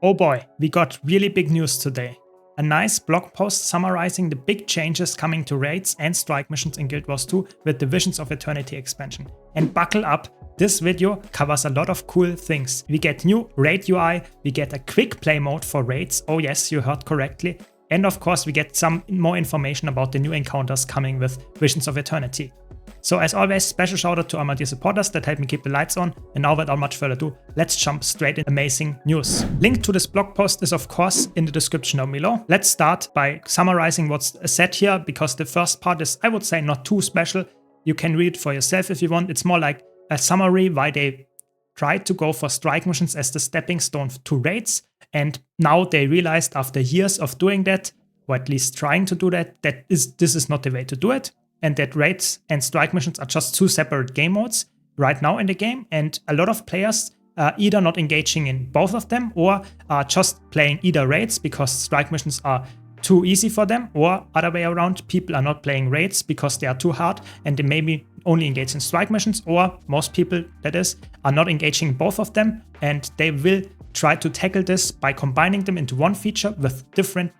Oh boy, we got really big news today. A nice blog post summarizing the big changes coming to raids and strike missions in Guild Wars 2 with the Visions of Eternity expansion. And buckle up, this video covers a lot of cool things. We get new raid UI, we get a quick play mode for raids, oh yes, you heard correctly. And of course we get some more information about the new encounters coming with Visions of Eternity. So as always, special shout out to all my dear supporters that help me keep the lights on. And now without much further ado, let's jump straight into amazing news. Link to this blog post is of course in the description down below. Let's start by summarizing what's said here, because the first part is, I would say, not too special. You can read it for yourself if you want. It's more like a summary why they tried to go for strike missions as the stepping stone to raids. And now they realized after years of doing that, or at least trying to do that, this is not the way to do it. And that raids and strike missions are just two separate game modes right now in the game. And a lot of players are either not engaging in both of them or are just playing either raids because strike missions are too easy for them, or other way around, people are not playing raids because they are too hard and they maybe only engage in strike missions, or most people, that is, are not engaging both of them, and they will try to tackle this by combining them into one feature with different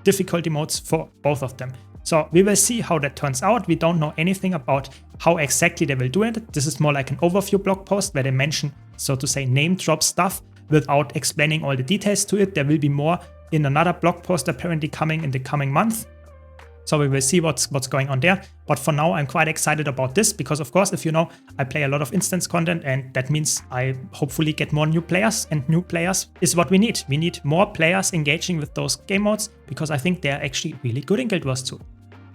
difficulty modes for both of them. So we will see how that turns out. We don't know anything about how exactly they will do it. This is more like an overview blog post where they mention, so to say, name drop stuff without explaining all the details to it. There will be more in another blog post apparently coming in the coming month. So we will see what's going on there. But for now, I'm quite excited about this because, of course, if you know, I play a lot of instance content, and that means I hopefully get more new players, and new players is what we need. We need more players engaging with those game modes because I think they're actually really good in Guild Wars 2.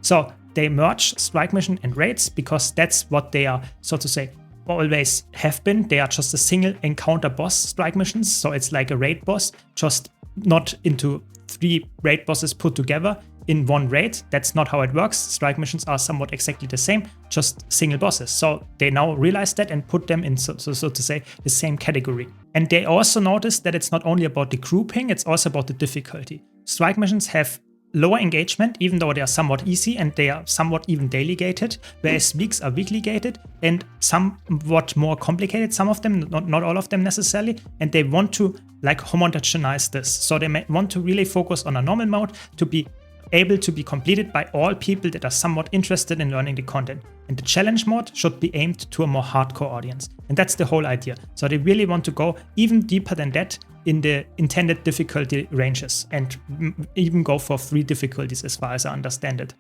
So they merge strike mission and raids because that's what they are, so to say, always have been. They are just a single encounter boss strike missions. So it's like a raid boss, just not into 3 raid bosses put together in one raid. That's not how it works. Strike missions are somewhat exactly the same, just single bosses. So they now realize that and put them in, so to say, the same category. And they also noticed that it's not only about the grouping, it's also about the difficulty. Strike missions have lower engagement, even though they are somewhat easy and they are somewhat even daily gated, whereas weeks are weekly gated and somewhat more complicated, some of them, not all of them necessarily, and they want to homogenize this. So they want to really focus on a normal mode to be able to be completed by all people that are somewhat interested in learning the content. And the challenge mode should be aimed to a more hardcore audience. And that's the whole idea. So they really want to go even deeper than that in the intended difficulty ranges and even go for 3 difficulties as far as I understand it.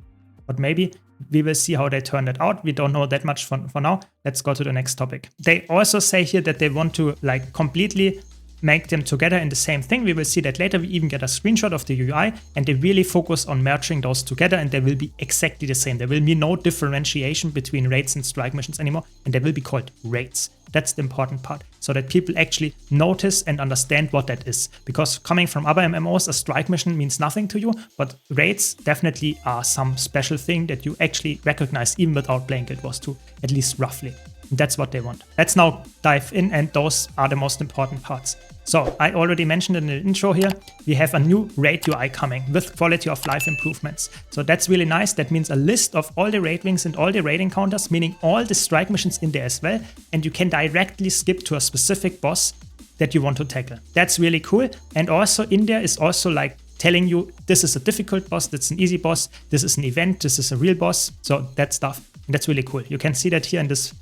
But maybe we will see how they turn that out. We don't know that much for now. Let's go to the next topic. They also say here that they want to completely make them together in the same thing. We will see that later. We even get a screenshot of the UI, and they really focus on merging those together, and they will be exactly the same. There will be no differentiation between raids and strike missions anymore, and they will be called raids. That's the important part, so that people actually notice and understand what that is. Because coming from other MMOs, a strike mission means nothing to you, but raids definitely are some special thing that you actually recognize even without playing Guild Wars 2, at least roughly. That's what they want. Let's now dive in, and those are the most important parts. So I already mentioned in the intro here, we have a new raid UI coming with quality of life improvements. So that's really nice. That means a list of all the raid wings and all the raid encounters, meaning all the strike missions in there as well. And you can directly skip to a specific boss that you want to tackle. That's really cool. And also in there is also telling you this is a difficult boss, that's an easy boss, this is an event, this is a real boss. So that stuff, and that's really cool. You can see that here in this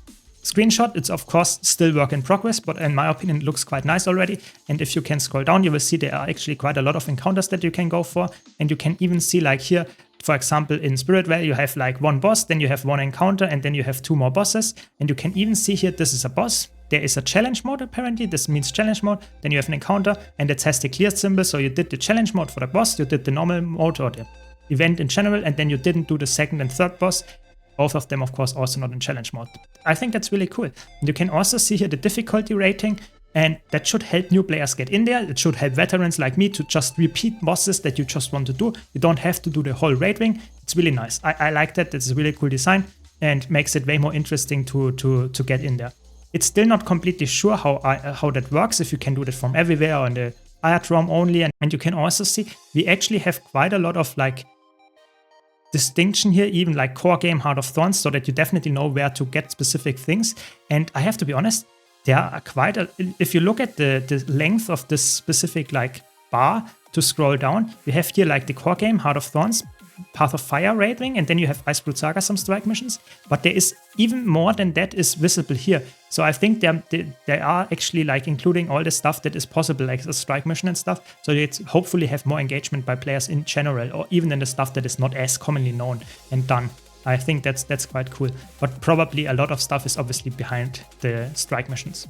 screenshot. It's of course still work in progress, but in my opinion, it looks quite nice already. And if you can scroll down, you will see there are actually quite a lot of encounters that you can go for. And you can even see here, for example, in Spirit Valley, you have 1 boss, then you have 1 encounter, and then you have 2 more bosses. And you can even see here, this is a boss. There is a challenge mode apparently. This means challenge mode. Then you have an encounter, and it has the clear symbol. So you did the challenge mode for the boss, you did the normal mode or the event in general, and then you didn't do the second and third boss. Both of them, of course, also not in challenge mode. I think that's really cool. You can also see here the difficulty rating, and that should help new players get in there. It should help veterans like me to just repeat bosses that you just want to do. You don't have to do the whole raid wing. It's really nice. I like that. It's a really cool design and makes it way more interesting to get in there. It's still not completely sure how that works, if you can do that from everywhere or in the Iatrom only. And you can also see we actually have quite a lot of distinction here, even core game, Heart of Thorns, so that you definitely know where to get specific things. And I have to be honest, there are quite a, if you look at the length of this specific like bar to scroll down, you have here like the core game, Heart of Thorns, Path of Fire Raid Wing, and then you have Icebrute Saga, some strike missions. But there is even more than that is visible here. So I think they are actually like including all the stuff that is possible, like the strike mission and stuff. So it's hopefully have more engagement by players in general, or even in the stuff that is not as commonly known and done. I think that's quite cool. But probably a lot of stuff is obviously behind the strike missions.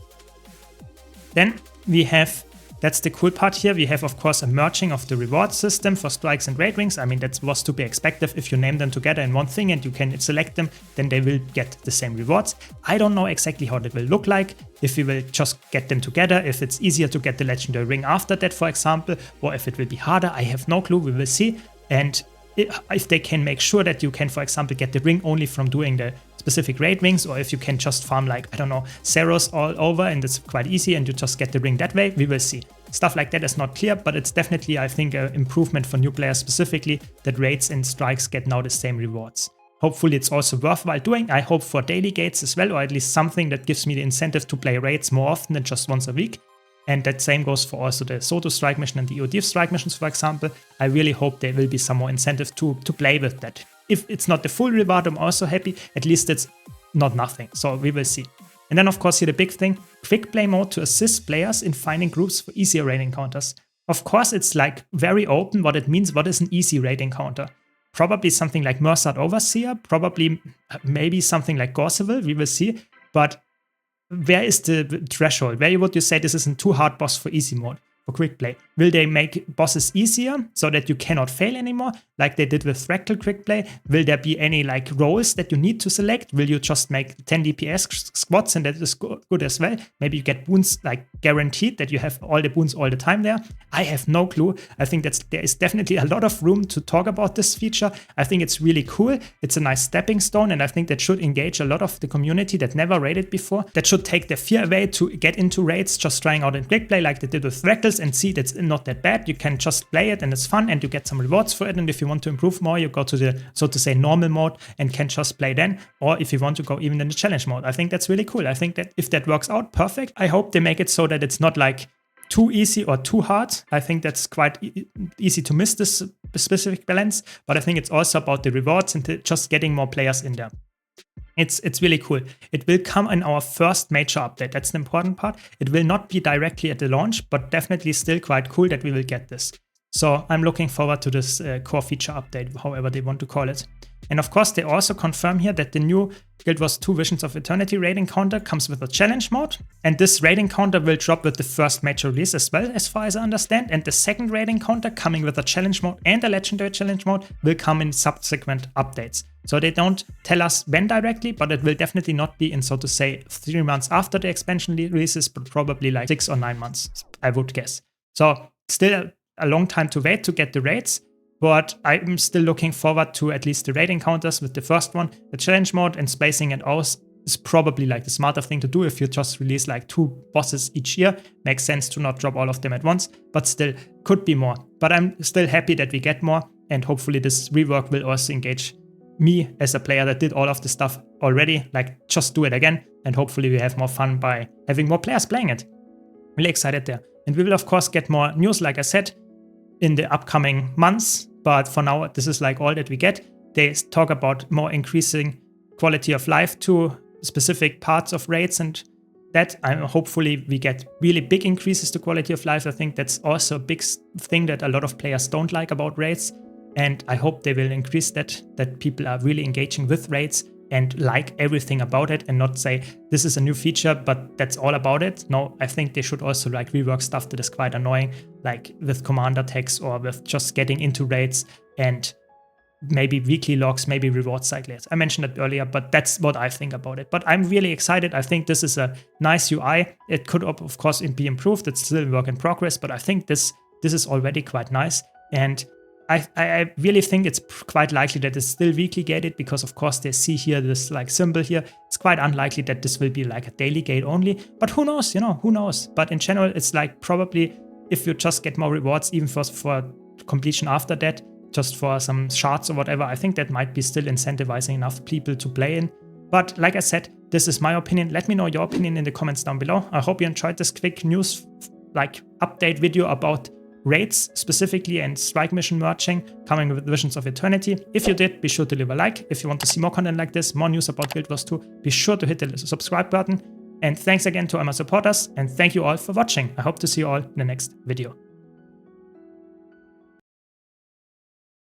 Then we have, that's the cool part here. We have, of course, a merging of the reward system for strikes and raid wings. I mean, that was to be expected. If you name them together in one thing and you can select them, then they will get the same rewards. I don't know exactly how that will look like. If we will just get them together, if it's easier to get the legendary ring after that, for example, or if it will be harder, I have no clue. We will see. And if they can make sure that you can, for example, get the ring only from doing the specific raid wings, or if you can just farm like, I don't know, Zeros all over and it's quite easy and you just get the ring that way, we will see. Stuff like that is not clear, but it's definitely, I think, an improvement for new players specifically, that raids and strikes get now the same rewards. Hopefully it's also worthwhile doing. I hope for daily gates as well, or at least something that gives me the incentive to play raids more often than just once a week. And that same goes for also the Soto strike mission and the EOD strike missions, for example. I really hope there will be some more incentive to play with that. If it's not the full reward, I'm also happy. At least it's not nothing. So we will see. And then, of course, here the big thing, Quickplay mode to assist players in finding groups for easier raid encounters. Of course, it's like very open what it means. What is an easy raid encounter? Probably something like Merced Overseer, probably maybe something like Gorseville, we will see. But where is the threshold? Where would you say this isn't too hard boss for easy mode, for quick play? Will they make bosses easier so that you cannot fail anymore, like they did with Fractal quick play? Will there be any like roles that you need to select? Will you just make 10 DPS squads and that is good as well? Maybe you get boons like guaranteed that you have all the boons all the time there. I have no clue. I think there is definitely a lot of room to talk about this feature. I think it's really cool. It's a nice stepping stone, and I think that should engage a lot of the community that never raided before. That should take the fear away to get into raids, just trying out in quick play like they did with Fractals, and see that's not that bad. You can just play it and it's fun and you get some rewards for it. And if you want to improve more, you go to the, so to say, normal mode and can just play then. Or if you want to go even in the challenge mode, I think that's really cool. I think that if that works out, perfect. I hope they make it so that it's not like too easy or too hard. I think that's quite easy to miss this specific balance, but I think it's also about the rewards and just getting more players in there. It's really cool. It will come in our first major update. That's the important part. It will not be directly at the launch, but definitely still quite cool that we will get this. So I'm looking forward to this core feature update, however they want to call it. And of course, they also confirm here that the new Guild Wars 2 Visions of Eternity raid encounter comes with a challenge mode. And this raid encounter will drop with the first major release as well, as far as I understand. And the second raid encounter, coming with a challenge mode and a legendary challenge mode, will come in subsequent updates. So they don't tell us when directly, but it will definitely not be in, so to say, 3 months after the expansion releases, but probably like 6 or 9 months, I would guess. So still a long time to wait to get the raids, but I'm still looking forward to at least the raid encounters with the first one. The challenge mode and spacing it out is probably like the smarter thing to do. If you just release like 2 bosses each year, makes sense to not drop all of them at once, but still could be more. But I'm still happy that we get more, and hopefully this rework will also engage me as a player that did all of the stuff already, like just do it again, and hopefully we have more fun by having more players playing it. Really excited there. And we will of course get more news, like I said, in the upcoming months, but for now this is like all that we get. They talk about more increasing quality of life to specific parts of raids, and that hopefully we get really big increases to quality of life. I think that's also a big thing that a lot of players don't like about raids, and I hope they will increase that people are really engaging with raids and like everything about it, and not say this is a new feature but that's all about it. No, I think they should also like rework stuff that is quite annoying, like with commander tags or with just getting into raids, and maybe weekly logs, maybe reward cycles. I mentioned it earlier, but that's what I think about it. But I'm really excited. I think this is a nice UI. It could of course be improved. It's still a work in progress, but I think this is already quite nice. And I really think it's quite likely that it's still weekly gated, because of course they see here this like symbol here. It's quite unlikely that this will be like a daily gate only, but who knows, who knows. But in general, it's like probably if you just get more rewards even for completion after that, just for some shards or whatever, I think that might be still incentivizing enough people to play in. But like I said, This is my opinion. Let me know your opinion in the comments down below. I hope you enjoyed this quick news update video about raids specifically and strike mission merging coming with Visions of Eternity. If you did, be sure to leave a like. If you want to see more content like this, more news about Guild Wars 2, be sure to hit the subscribe button. And thanks again to all my supporters, and thank you all for watching. I hope to see you all in the next video.